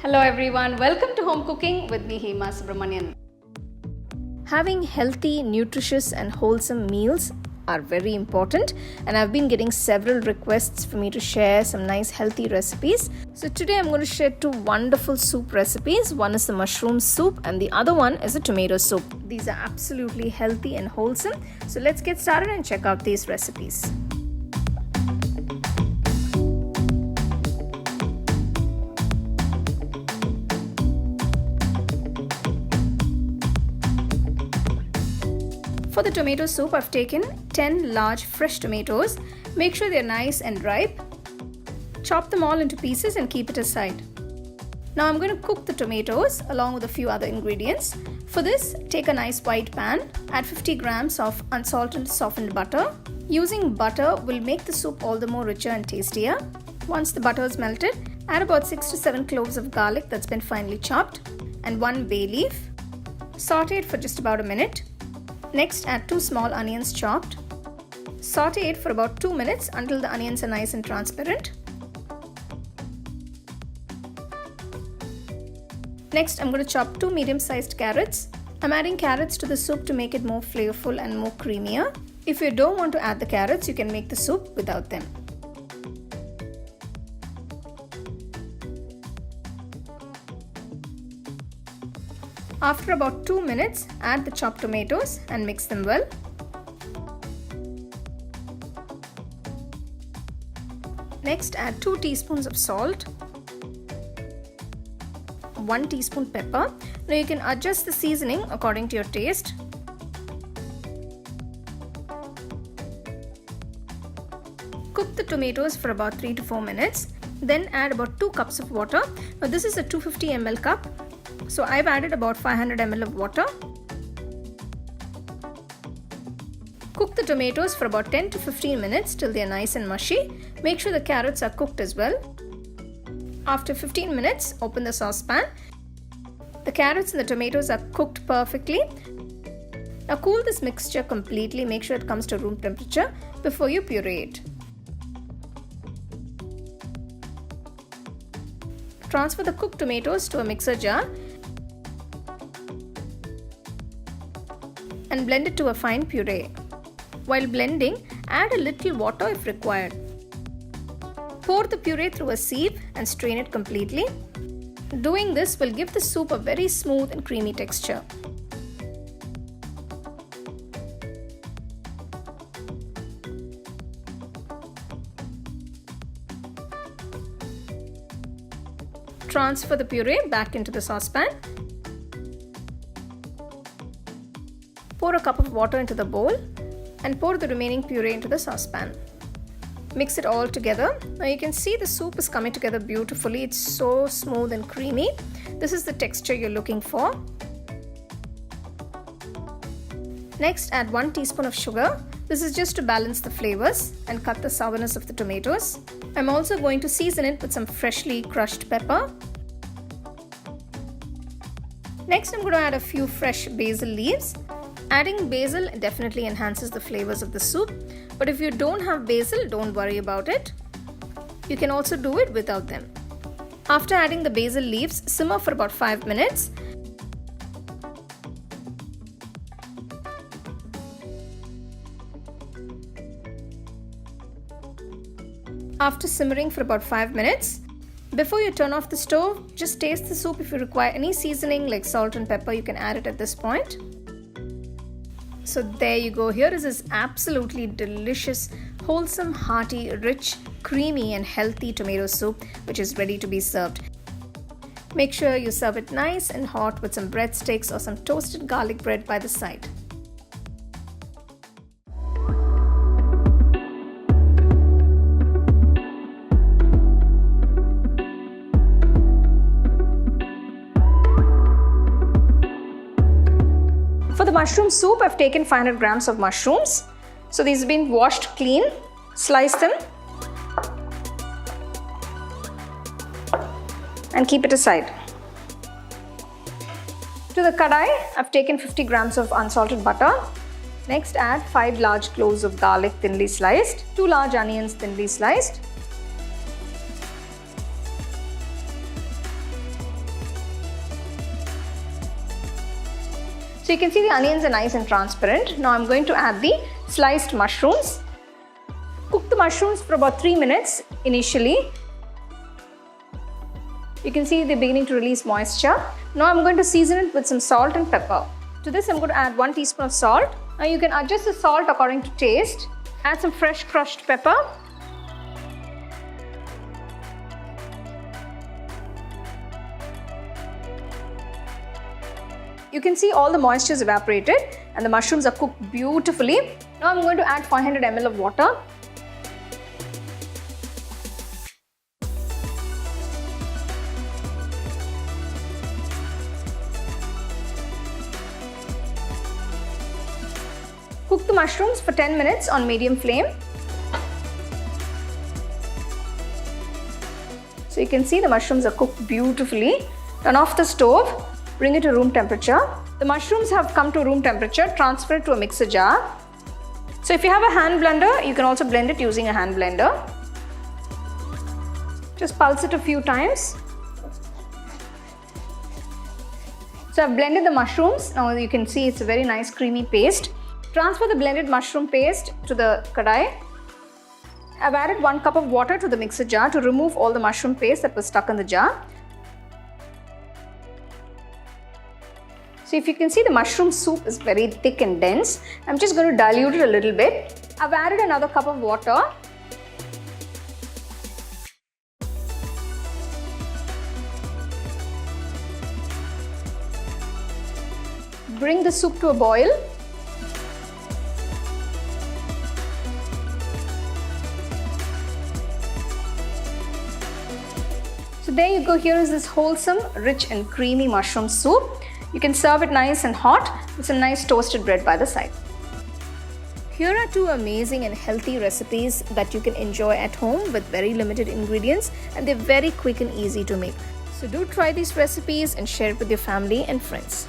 Hello everyone, welcome to Home Cooking with me Hema. Having healthy, nutritious and wholesome meals are very important, and I've been getting several requests for me to share some nice healthy recipes. So today I'm going to share two wonderful soup recipes. One is the mushroom soup and the other one is a tomato soup. These are absolutely healthy and wholesome. So let's get started and check out these recipes. For the tomato soup, I've taken 10 large fresh tomatoes. Make sure they're nice and ripe. Chop them all into pieces and keep it aside. Now I'm going to cook the tomatoes along with a few other ingredients. For this, take a nice white pan, add 50 grams of unsalted softened butter. Using butter will make the soup all the more richer and tastier. Once the butter is melted, add about 6 to 7 cloves of garlic that's been finely chopped and 1 bay leaf. Saute it for just about a minute. Next, add 2 small onions chopped. Saute it for about 2 minutes until the onions are nice and transparent. Next, I'm going to chop 2 medium-sized carrots. I'm adding carrots to the soup to make it more flavorful and more creamier. If you don't want to add the carrots, you can make the soup without them. After about 2 minutes, add the chopped tomatoes and mix them well. Next, add 2 teaspoons of salt, 1 teaspoon pepper. Now you can adjust the seasoning according to your taste. Cook the tomatoes for about 3 to 4 minutes. Then add about 2 cups of water. Now this is a 250 ml cup. So I've added about 500 ml of water. Cook the tomatoes for about 10 to 15 minutes till they are nice and mushy. Make sure the carrots are cooked as well. After 15 minutes, open the saucepan. The carrots and the tomatoes are cooked perfectly. Now cool this mixture completely. Make sure it comes to room temperature before you puree it. Transfer the cooked tomatoes to a mixer jar and blend it to a fine puree. While blending, add a little water if required. Pour the puree through a sieve and strain it completely. Doing this will give the soup a very smooth and creamy texture. Transfer the puree back into the saucepan. Pour a cup of water into the bowl and pour the remaining puree into the saucepan. Mix it all together. Now you can see the soup is coming together beautifully. It's so smooth and creamy. This is the texture you're looking for. Next, add 1 teaspoon of sugar. This is just to balance the flavors and cut the sourness of the tomatoes. I'm also going to season it with some freshly crushed pepper. Next, I'm going to add a few fresh basil leaves. Adding basil definitely enhances the flavors of the soup, but if you don't have basil, don't worry about it. You can also do it without them. After adding the basil leaves, simmer for about 5 minutes. After simmering for about 5 minutes, before you turn off the stove, just taste the soup. If you require any seasoning like salt and pepper, you can add it at this point. So there you go. Here is this absolutely delicious, wholesome, hearty, rich, creamy and healthy tomato soup which is ready to be served. Make sure you serve it nice and hot with some breadsticks or some toasted garlic bread by the side. For the mushroom soup, I've taken 500 grams of mushrooms. So these have been washed clean. Slice them and keep it aside. To the kadai, I've taken 50 grams of unsalted butter. Next, add 5 large cloves of garlic thinly sliced, 2 large onions thinly sliced, So you can see the onions are nice and transparent. Now I'm going to add the sliced mushrooms. Cook the mushrooms for about 3 minutes initially. You can see they're beginning to release moisture. Now I'm going to season it with some salt and pepper. To this I'm going to add 1 teaspoon of salt. Now you can adjust the salt according to taste. Add some fresh crushed pepper. You can see all the moisture is evaporated and the mushrooms are cooked beautifully. Now I'm going to add 500 ml of water. Cook the mushrooms for 10 minutes on medium flame. So you can see the mushrooms are cooked beautifully. Turn off the stove. Bring it to room temperature. The mushrooms have come to room temperature. Transfer it to a mixer jar. So if you have a hand blender, you can also blend it using a hand blender. Just pulse it a few times. So I've blended the mushrooms. Now you can see it's a very nice creamy paste. Transfer the blended mushroom paste to the kadai. I've added 1 cup of water to the mixer jar to remove all the mushroom paste that was stuck in the jar. So if you can see, the mushroom soup is very thick and dense. I'm just going to dilute it a little bit. I've added another cup of water. Bring the soup to a boil. So there you go, here is this wholesome, rich and creamy mushroom soup. You can serve it nice and hot with some nice toasted bread by the side. Here are 2 amazing and healthy recipes that you can enjoy at home with very limited ingredients, and they're very quick and easy to make. So do try these recipes and share it with your family and friends.